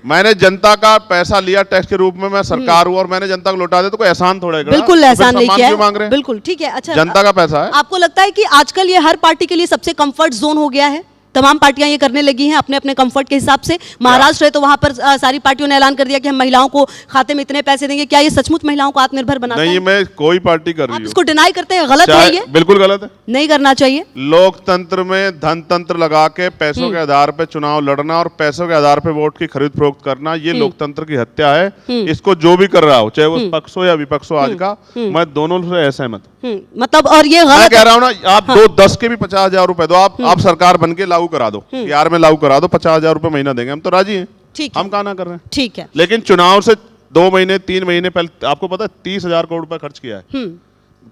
मैंने जनता का पैसा लिया टैक्स के रूप में, मैं सरकार हूं और मैंने जनता को लौटा दिया, तो कोई एहसान थोड़ा है। बिल्कुल एहसान नहीं किया मांग रहे हैं? बिल्कुल ठीक है। अच्छा, जनता का पैसा है। आपको लगता है कि आजकल ये हर पार्टी के लिए सबसे कंफर्ट जोन हो गया है? तमाम पार्टियां ये करने लगी हैं अपने अपने कंफर्ट के हिसाब से। महाराष्ट्र है तो वहां पर सारी पार्टियों ने ऐलान कर दिया कि हम महिलाओं को खाते में इतने पैसे देंगे। क्या ये सचमुच महिलाओं को आत्मनिर्भर बनाता है? नहीं, मैं कोई पार्टी कर रही हूं। इसको डिनाई करते हैं, गलत है ये? बिल्कुल गलत है, नहीं करना चाहिए। लोकतंत्र में धन तंत्र लगा के पैसों के आधार पे चुनाव लड़ना और पैसों के आधार पे वोट की खरीद फरोख्त करना, ये लोकतंत्र की हत्या है। इसको जो भी कर रहा हो, चाहे वो पक्ष हो या विपक्ष हो आज का, मैं दोनों से असहमत। मतलब, और ये मैं गलत कह रहा हूं ना, आप 10 के भी 50,000 रुपए दो, आप सरकार बन के लागू करा दो, बिहार में लागू करा दो, 50,000 रुपए महीना देंगे, हम तो राजी हैं। ठीक है, हम कहा ना कर रहे हैं। ठीक है। लेकिन चुनाव से 2 महीने 3 महीने पहले आपको पता है 30,000 करोड़ रुपए खर्च किया है।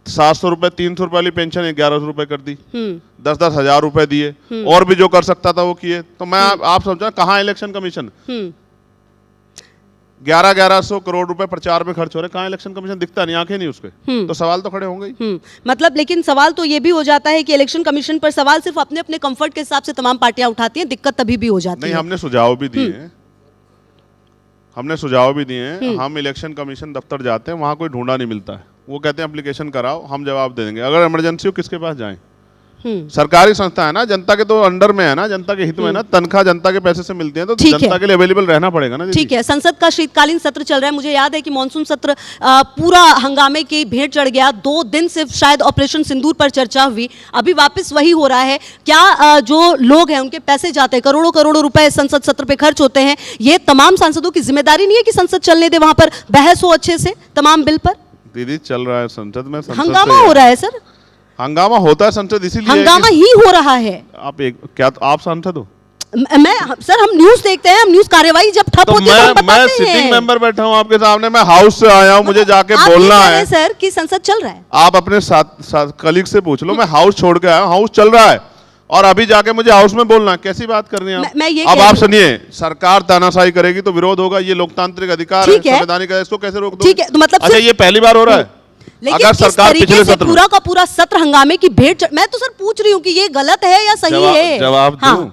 700 रुपए 300 रुपए वाली पेंशन 1100 रुपए कर दी, 10-10 हजार रुपए दिए, और भी जो कर सकता था वो किए। तो मैं आप समझा कहाँ इलेक्शन कमीशन? 1100 करोड़ रुपए प्रचार में खर्च हो रहे, कहाँ इलेक्शन कमीशन? दिखता नहीं, आंखें नहीं उसके। तो सवाल तो खड़े होंगे ही। मतलब, लेकिन सवाल तो ये भी हो जाता है कि इलेक्शन कमीशन पर सवाल सिर्फ अपने अपने कंफर्ट के हिसाब से तमाम पार्टियां उठाती हैं, दिक्कत तभी भी हो जाती है। नहीं, हमने सुझाव भी दिए हैं, हमने सुझाव भी दिए हैं। हम इलेक्शन कमीशन दफ्तर जाते हैं, वहां कोई ढूंढा नहीं मिलता है। वो कहते हैं एप्लीकेशन कराओ, हम जवाब दे देंगे। अगर इमरजेंसी हो, किसके पास जाएं? सरकारी संस्था है ना, जनता के तो अंडर में है ना, जनता के हित में है ना, तनख्वाह जनता के पैसे से मिलती है, तो जनता के लिए अवेलेबल रहना पड़ेगा ना। ठीक है। संसद का शीतकालीन सत्र चल रहा है। मुझे याद है कि मॉनसून सत्र पूरा हंगामे की भेंट चढ़ गया। 2 दिन से शायद ऑपरेशन सिंदूर पर चर्चा हुई, अभी वापस वही हो रहा है। क्या जो लोग हैं उनके पैसे जाते हैं, करोड़ों करोड़ों रुपए संसद सत्र पे खर्च होते हैं, ये तमाम सांसदों की जिम्मेदारी नहीं है कि संसद चलने दे, वहां पर बहस हो अच्छे से तमाम बिल पर? दीदी, चल रहा है संसद में, हंगामा हो रहा है सर। हंगामा होता है संसद इसीलिए, हंगामा ही हो रहा है। आप सांसद हो? मैं सर, हम न्यूज देखते हैं, हम न्यूज कार्यवाही जब ठप होती है तो हम बताते हैं। मैं सिटिंग मेंबर बैठा हूं आपके सामने, मैं हाउस से आया हूं, मुझे जाके बोलना है सर कि संसद चल रहा है। आप अपने साथ कलीग से पूछ लो, मैं हाउस छोड़ के आया हूं, हाउस चल रहा है, और अभी जाके मुझे हाउस में बोलना है। कैसी बात कर रही हैं अब आप? सुनिए, सरकार तानाशाही करेगी तो विरोध होगा, ये लोकतांत्रिक अधिकार है, संवैधानिक है, इसको कैसे रोक दो? ठीक है, तो मतलब अच्छा, ये पहली बार हो रहा है? अगर सरकार पिछले सत्र पूरा का पूरा सत्र हंगामे की भेंट, मैं तो सर पूछ रही हूँ कि ये गलत है या सही है? जवाब दूं?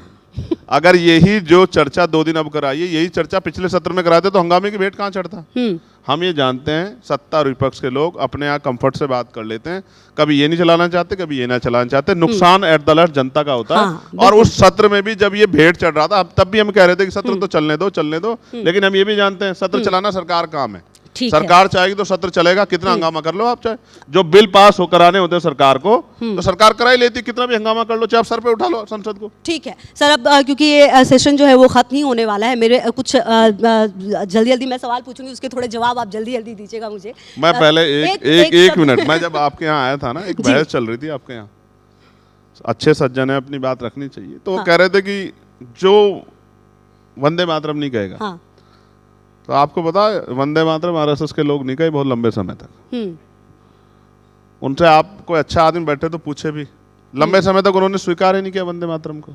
अगर यही जो चर्चा 2 दिन अब कराई है, यही चर्चा पिछले सत्र में कराते तो हंगामे की भेंट कहाँ चढ़ता? हम ये जानते हैं, सत्ता और विपक्ष के लोग अपने यहाँ कंफर्ट से बात कर लेते हैं, कभी ये नहीं चलाना चाहते, कभी ये ना चलाना चाहते। नुकसान एट द लास्ट जनता का होता है। और उस सत्र में भी जब ये भेंट चढ़ रहा था, तब भी हम कह रहे थे कि सत्र तो चलने दो, लेकिन हम ये भी जानते हैं सत्र चलाना सरकार का काम है। सरकार चाहेगी तो सत्र चलेगा, कितना हंगामा कर लो आप, चाहे जो बिल पास हो कराने होते हैं सरकार को, तो सरकार करा ही लेती, कितना भी हंगामा कर लो, चाहे आप सर पे उठा लो संसद को। ठीक है सर, अब क्योंकि ये सेशन जो है वो खत्म ही होने वाला है, मेरे कुछ जल्दी जल्दी मैं सवाल पूछूंगी, उसके थोड़े जवाब आप जल्दी जल्दी दीजिएगा मुझे। मैं पहले एक मिनट, मैं जब आपके यहाँ आया था ना, एक बहस चल रही थी आपके यहाँ, अच्छे सज्जन है, अपनी बात रखनी चाहिए, तो वो कह रहे थे कि जो वंदे मातरम नहीं कहेगा, तो आपको पता है वंदे मातरम आरएसएस के लोग नहीं कहे बहुत लंबे समय तक। उनसे आप कोई अच्छा आदमी बैठे तो पूछे भी, लंबे समय तक उन्होंने स्वीकार ही नहीं किया वंदे मातरम को।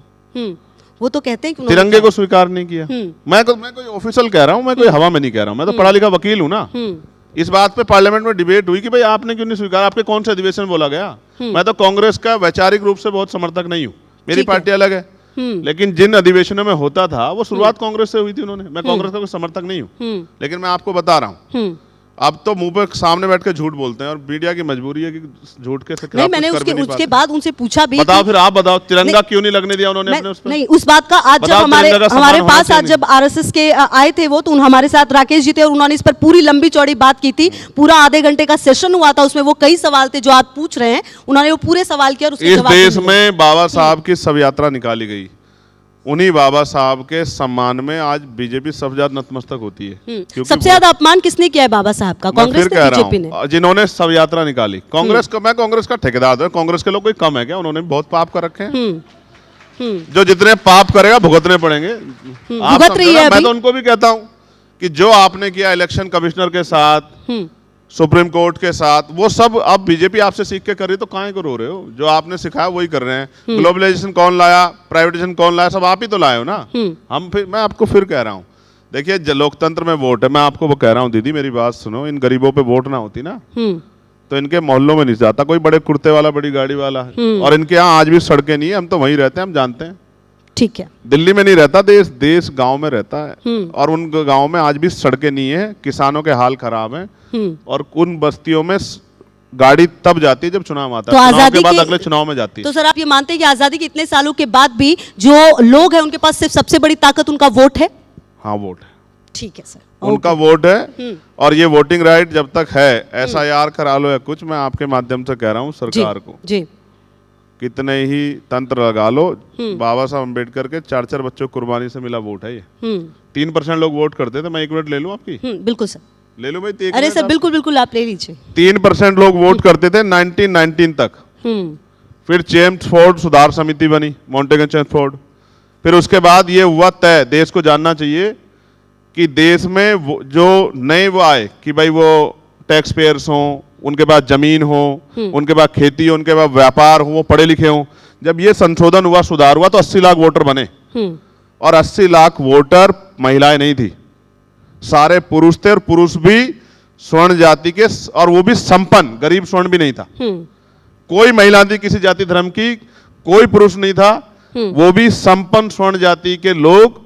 वो तो कहते हैं कि तिरंगे को स्वीकार नहीं किया। मैं कोई ऑफिशियल कह रहा हूँ, मैं कोई हवा में नहीं कह रहा हूँ, मैं तो पढ़ा लिखा वकील हूँ ना। इस बात पे पार्लियामेंट में डिबेट हुई कि भाई आपने क्यों नहीं स्वीकार, आपके कौन से अधिवेशन बोला गया? मैं तो कांग्रेस का वैचारिक रूप से बहुत समर्थक नहीं हूँ, मेरी पार्टी अलग है, लेकिन जिन अधिवेशनों में होता था वो शुरुआत कांग्रेस से हुई थी। उन्होंने, मैं कांग्रेस का कोई समर्थक नहीं हूँ, लेकिन मैं आपको बता रहा हूँ, अब तो मुंह पे सामने बैठ के झूठ बोलते हैं, और मीडिया की मजबूरी है कि झूठ के खिलाफ नहीं, मैंने उसके बाद उनसे पूछा भी। बताओ फिर, आप बताओ, तिरंगा क्यों नहीं लगने दिया उन्होंने अपने उस पर? नहीं, उस बात का आज जब हमारे पास आज जब आरएसएस के आए थे वो, तो हमारे साथ राकेश जी थे और उन्होंने इस पर पूरी लंबी चौड़ी बात की थी। पूरा आधे घंटे का सेशन हुआ था, उसमें वो कई सवाल थे जो आप पूछ रहे हैं, उन्होंने वो पूरे सवाल किया और उसके जवाब। इस देश में बाबा साहब की शव यात्रा निकाली गई, उन्हीं बाबा साहब के सम्मान में आज बीजेपी सबसे ज्यादा नतमस्तक होती है। सबसे ज्यादा अपमान किसने किया है बाबा साहब का? कांग्रेस ने, बीजेपी ने? जिन्होंने शव यात्रा निकाली कांग्रेस का। मैं कांग्रेस का ठेकेदार हूं, कांग्रेस के लोग कोई कम है क्या? उन्होंने बहुत पाप कर रखे हैं। जो जितने पाप करेगा भुगतने पड़ेंगे। भुगत रही है। मैं तो उनको भी कहता हूं कि जो आपने किया इलेक्शन कमिश्नर के साथ, सुप्रीम कोर्ट के साथ, वो सब अब बीजेपी आपसे सीख के कर रही, तो काहे को रो रहे हो? जो आपने सिखाया वही कर रहे हैं। ग्लोबलाइजेशन कौन लाया, प्राइवेटाइजेशन कौन लाया, सब आप ही तो लाए हो ना। मैं आपको फिर कह रहा हूँ, देखिए लोकतंत्र में वोट है, मैं आपको वो कह रहा हूँ दीदी मेरी बात सुनो, इन गरीबों पे वोट ना होती ना तो इनके मोहल्लों में नहीं जाता कोई बड़े कुर्ते वाला, बड़ी गाड़ी वाला, और इनके यहाँ आज भी सड़कें नहीं है, हम तो वहीं रहते हैं, हम जानते हैं। ठीक है। दिल्ली में नहीं रहता देश, देश गांव में रहता है। और उन गांव में आज भी सड़कें नहीं है, किसानों के हाल खराब हैं। और उन बस्तियों में गाड़ी तब जाती है जब चुनाव आता तो है, चुनाव आजादी के बाद की- अगले चुनाव में जाती है। तो सर आप ये मानते हैं कि आजादी के इतने सालों के बाद भी जो लोग हैं उनके पास सिर्फ सबसे बड़ी ताकत उनका वोट है? हाँ, वोट है, ठीक है सर, उनका वोट है। और ये वोटिंग राइट जब तक है, SIR करा लो या कुछ, मैं आपके माध्यम से कह रहा हूँ सरकार को, जी कितने ही तंत्र लगा लो, बाबा साहब अम्बेडकर के 4-4 बच्चों को कुर्बानी से मिला वोट है ये। 3% लोग वोट करते थे। मैं 1 मिनट ले लूं आपकी? बिल्कुल सर। ले लो भाई, अरे सर बिल्कुल बिल्कुल आप ले लीजिए। 3% लोग वोट करते थे 1919 तक। फिर चेम्सफोर्ड सुधार समिति बनी, मॉन्टेगन चेम्सफोर्ड। फिर उसके बाद ये हुआ तय, देश को जानना चाहिए कि देश में जो नए वो आए कि भाई वो टैक्स पेयर्स हों, उनके पास जमीन हो, उनके पास खेती हो, उनके पास व्यापार हो, वो पढ़े लिखे हों। जब ये संशोधन हुआ, सुधार हुआ, तो 80 लाख वोटर बने। और 80 लाख वोटर महिलाएं नहीं थी, सारे पुरुष थे। और पुरुष भी स्वर्ण जाति के, और वो भी संपन्न, गरीब स्वर्ण भी नहीं था। कोई महिला थी किसी जाति धर्म की, कोई पुरुष नहीं था, वो भी संपन्न स्वर्ण जाति के लोग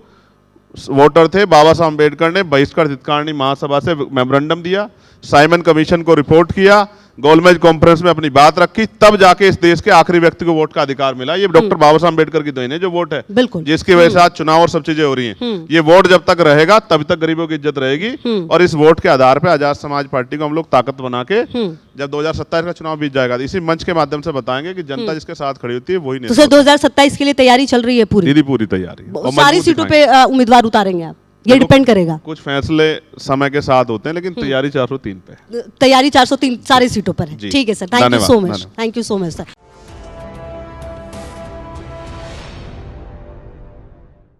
वोटर थे। बाबा साहब अम्बेडकर ने बहिष्कार हितकारिणी महासभा से मेमोरेंडम दिया, साइमन कमीशन को रिपोर्ट किया, गोलमेज कॉन्फ्रेंस में अपनी बात रखी, तब जाके इस देश के आखिरी व्यक्ति को वोट का अधिकार मिला। ये डॉक्टर बाबा साहब अम्बेडकर की देन है जो वोट है, बिल्कुल, जिसकी वजह से आज चुनाव और सब चीजें हो रही हैं। ये वोट जब तक रहेगा तब तक गरीबों की इज्जत रहेगी। और इस वोट के आधार पर आजाद समाज पार्टी को हम लोग ताकत बना के, जब 2027 का चुनाव बीत जाएगा, इसी मंच के माध्यम से बताएंगे कि जनता जिसके साथ खड़ी होती है वही तो सर 2027 के लिए तैयारी चल रही है पूरी? दीदी पूरी तैयारी है। और सारी मजबूत सीटों दिखाएंगे। पे उम्मीदवार उतारेंगे आप? ये देखो, डिपेंड करेगा। कुछ फैसले समय के साथ होते हैं, लेकिन तैयारी 403 पे। तैयारी 403 सारी सीटों पर है। जी। ठीक है सर, थैंक यू धन्यवाद, सो मच, धन्यवाद। Thank you so much sir.